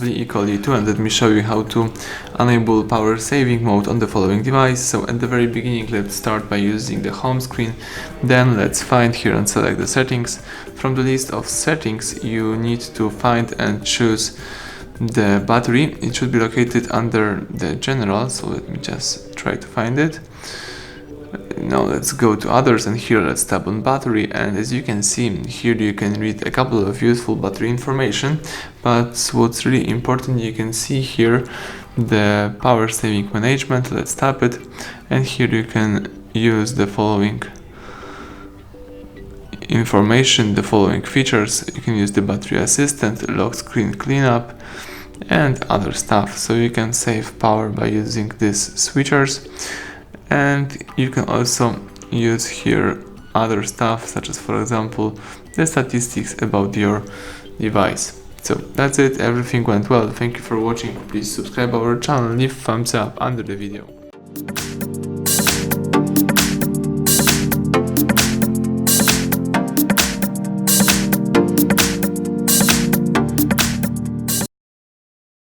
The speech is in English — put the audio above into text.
LeEco LE2, and let me show you how to enable power saving mode on the following device. So at the very beginning, let's start by using the home screen. Then let's find here and select the settings. From the list of settings, you need to find and choose the battery. It should be located under the general, so let me just try to find it. Now let's go to others, and here let's tap on battery, and as you can see here you can read a couple of useful battery information, but what's really important, you can see here the power saving management. Let's tap it, and here you can use the following information, the following features. You can use the battery assistant, lock screen cleanup, and other stuff. So you can save power by using these switchers. And you can also use here other stuff, such as, for example, the statistics about your device. So that's it, everything went well. Thank you for watching. Please subscribe our channel, leave thumbs up under the video.